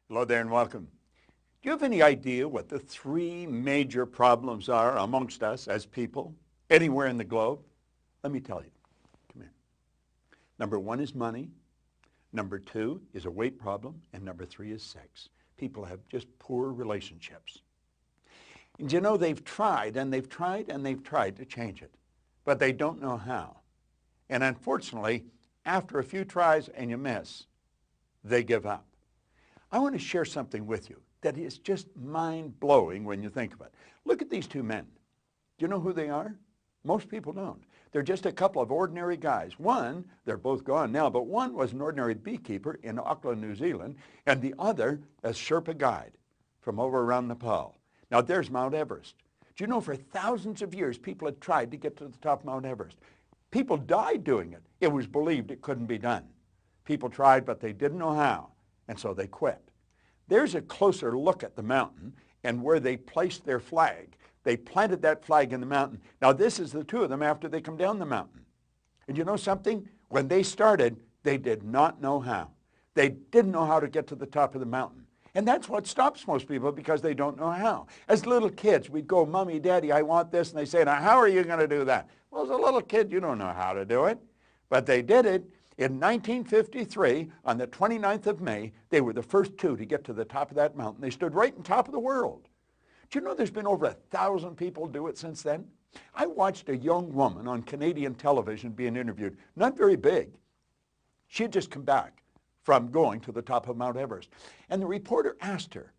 Hello there and welcome. Do you have any idea what the three major problems are amongst us as people, anywhere in the globe? Let me tell you. Come here. Number one is money. Number two is a weight problem. And number three is sex. People have just poor relationships. And you know, they've tried and they've tried and they've tried to change it, but they don't know how. And unfortunately, after a few tries and you miss, they give up. I want to share something with you that is just mind-blowing when you think of it. Look at these two men. Do you know who they are? Most people don't. They're just a couple of ordinary guys. One, they're both gone now, but one was an ordinary beekeeper in Auckland, New Zealand, and the other a Sherpa guide from over around Nepal. Now there's Mount Everest. Do you know for thousands of years people had tried to get to the top of Mount Everest? People died doing it. It was believed it couldn't be done. People tried, but they didn't know how, and so they quit. There's a closer look at the mountain and where they placed their flag. They planted that flag in the mountain. Now this is the two of them after they come down the mountain. And you know something? When they started, they did not know how. They didn't know how to get to the top of the mountain. And that's what stops most people, because they don't know how. As little kids, we'd go, Mommy, Daddy, I want this. And they say, now how are you going to do that? Well, as a little kid, you don't know how to do it. But they did it. In 1953, on the 29th of May, they were the first two to get to the top of that mountain. They stood right on top of the world. Do you know there's been over 1,000 people do it since then? I watched a young woman on Canadian television being interviewed, not very big. She had just come back from going to the top of Mount Everest. And the reporter asked her,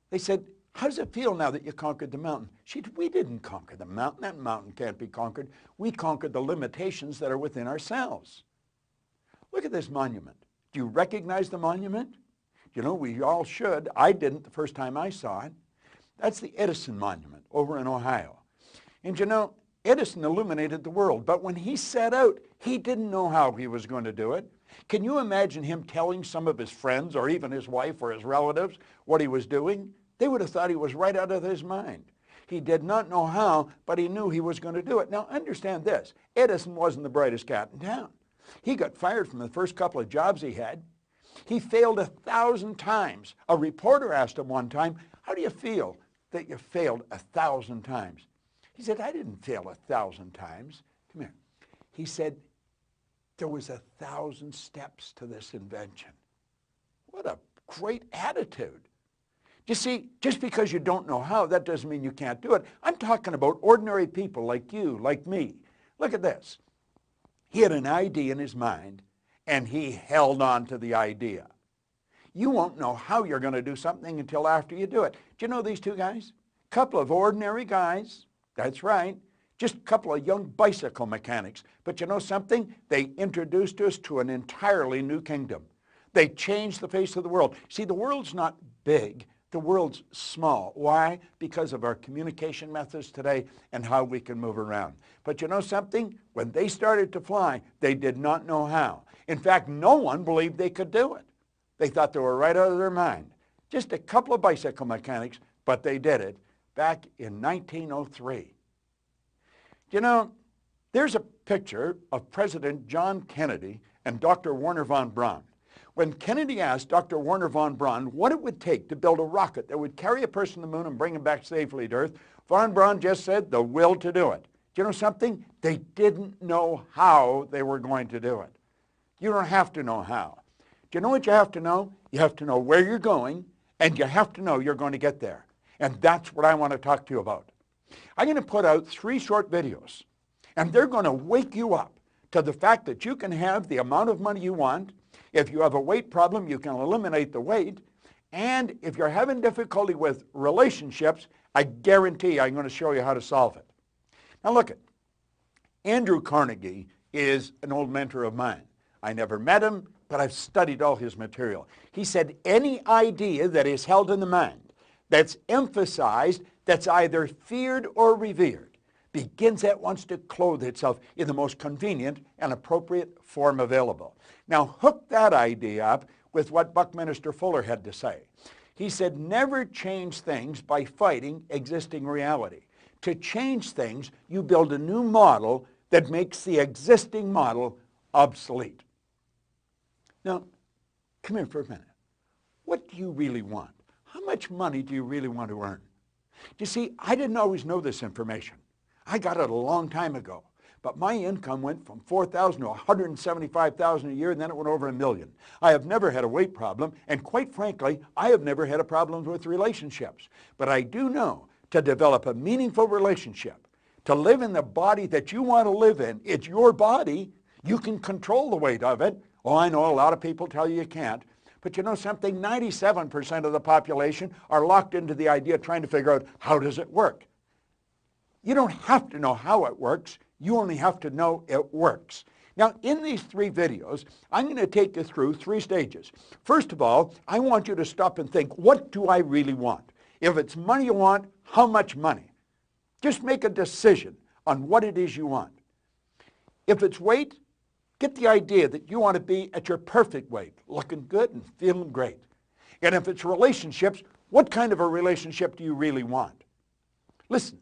they said, how does it feel now that you conquered the mountain? She said, we didn't conquer the mountain. That mountain can't be conquered. We conquered the limitations that are within ourselves. Look at this monument. Do you recognize the monument? You know, we all should. I didn't the first time I saw it. That's the Edison Monument over in Ohio. And you know, Edison illuminated the world, but when he set out, he didn't know how he was going to do it. Can you imagine him telling some of his friends or even his wife or his relatives what he was doing? They would have thought he was right out of his mind. He did not know how, but he knew he was going to do it. Now understand this, Edison wasn't the brightest cat in town. He got fired from the first couple of jobs he had. He failed 1,000 times. A reporter asked him one time, how do you feel that you failed 1,000 times? He said, I didn't fail 1,000 times. Come here. He said, there was 1,000 steps to this invention. What a great attitude. You see, just because you don't know how, that doesn't mean you can't do it. I'm talking about ordinary people like you, like me. Look at this. He had an idea in his mind, and he held on to the idea. You won't know how you're going to do something until after you do it. Do you know these two guys? A couple of ordinary guys. That's right. Just a couple of young bicycle mechanics. But you know something? They introduced us to an entirely new kingdom. They changed the face of the world. See, the world's not big. The world's small. Why? Because of our communication methods today and how we can move around. But you know something? When they started to fly, they did not know how. In fact, no one believed they could do it. They thought they were right out of their mind. Just a couple of bicycle mechanics, but they did it back in 1903. You know, there's a picture of President John Kennedy and Dr. Wernher von Braun. When Kennedy asked Dr. Wernher von Braun what it would take to build a rocket that would carry a person to the moon and bring him back safely to Earth, von Braun just said the will to do it. Do you know something? They didn't know how they were going to do it. You don't have to know how. Do you know what you have to know? You have to know where you're going, and you have to know you're going to get there. And that's what I want to talk to you about. I'm going to put out 3 short videos, and they're going to wake you up to the fact that you can have the amount of money you want. If you have a weight problem, you can eliminate the weight. And if you're having difficulty with relationships, I guarantee I'm going to show you how to solve it. Now look it. Andrew Carnegie is an old mentor of mine. I never met him, but I've studied all his material. He said any idea that is held in the mind, that's emphasized, that's either feared or revered, begins at once to clothe itself in the most convenient and appropriate form available. Now hook that idea up with what Buckminster Fuller had to say. He said, never change things by fighting existing reality. To change things, you build a new model that makes the existing model obsolete. Now, come here for a minute. What do you really want? How much money do you really want to earn? You see, I didn't always know this information. I got it a long time ago. But my income went from $4,000 to $175,000 a year, and then it went over $1 million. I have never had a weight problem, and quite frankly, I have never had a problem with relationships. But I do know to develop a meaningful relationship, to live in the body that you want to live in, it's your body. You can control the weight of it. Oh, I know a lot of people tell you can't. But you know something? 97% of the population are locked into the idea of trying to figure out how does it work. You don't have to know how it works. You only have to know it works. Now, in these 3 videos, I'm going to take you through 3 stages. First of all, I want you to stop and think, what do I really want? If it's money you want, how much money? Just make a decision on what it is you want. If it's weight, get the idea that you want to be at your perfect weight, looking good and feeling great. And if it's relationships, what kind of a relationship do you really want? Listen.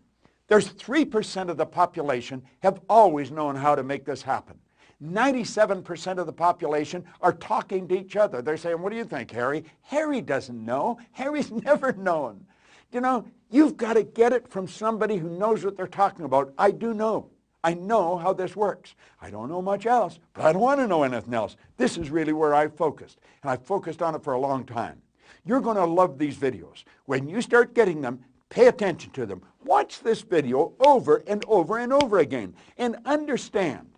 There's 3% of the population have always known how to make this happen. 97% of the population are talking to each other. They're saying, what do you think, Harry? Harry doesn't know. Harry's never known. You know, you've got to get it from somebody who knows what they're talking about. I do know. I know how this works. I don't know much else, but I don't want to know anything else. This is really where I've focused, and I've focused on it for a long time. You're going to love these videos. When you start getting them, pay attention to them. Watch this video over and over and over again and understand.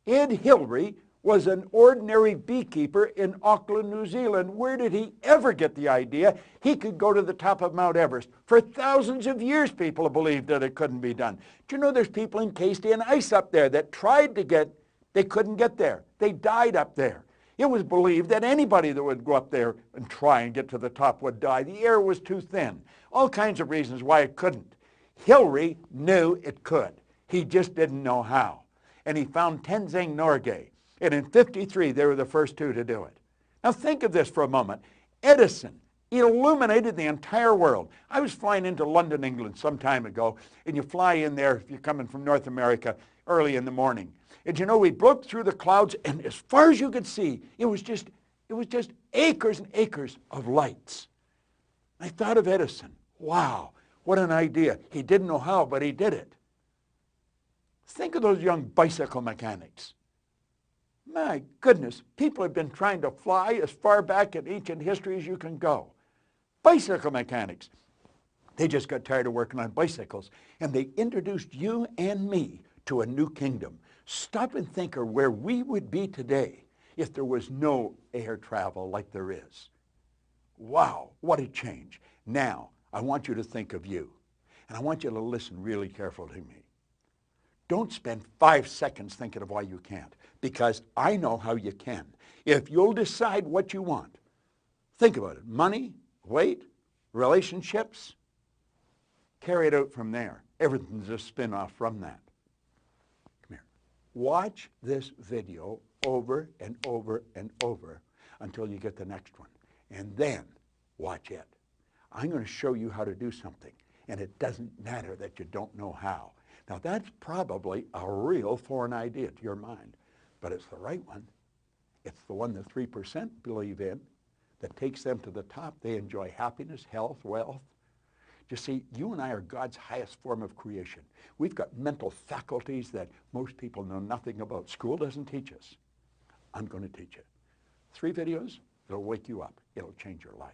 Ed Hillary was an ordinary beekeeper in Auckland, New Zealand. Where did he ever get the idea he could go to the top of Mount Everest? For thousands of years, people have believed that it couldn't be done. Do you know there's people encased in ice up there that tried to get, they couldn't get there. They died up there. It was believed that anybody that would go up there and try and get to the top would die. The air was too thin. All kinds of reasons why it couldn't. Hillary knew it could. He just didn't know how. And he found Tenzing Norgay. And in 1953, they were the first 2 to do it. Now think of this for a moment. Edison illuminated the entire world. I was flying into London, England some time ago, and you fly in there if you're coming from North America early in the morning. And you know, we broke through the clouds, and as far as you could see, it was just acres and acres of lights. I thought of Edison. Wow, what an idea. He didn't know how, but he did it. Think of those young bicycle mechanics. My goodness, people have been trying to fly as far back in ancient history as you can go. Bicycle mechanics. They just got tired of working on bicycles, and they introduced you and me to a new kingdom. Stop and think of where we would be today if there was no air travel like there is. Wow, what a change. Now, I want you to think of you, and I want you to listen really carefully to me. Don't spend 5 seconds thinking of why you can't, because I know how you can. If you'll decide what you want, think about it. Money, weight, relationships, carry it out from there. Everything's a spin-off from that. Come here. Watch this video over and over and over until you get the next one, and then watch it. I'm going to show you how to do something, and it doesn't matter that you don't know how. Now, that's probably a real foreign idea to your mind, but it's the right one. It's the one the 3% believe in that takes them to the top. They enjoy happiness, health, wealth. You see, you and I are God's highest form of creation. We've got mental faculties that most people know nothing about. School doesn't teach us. I'm going to teach you. 3 videos, it'll wake you up. It'll change your life.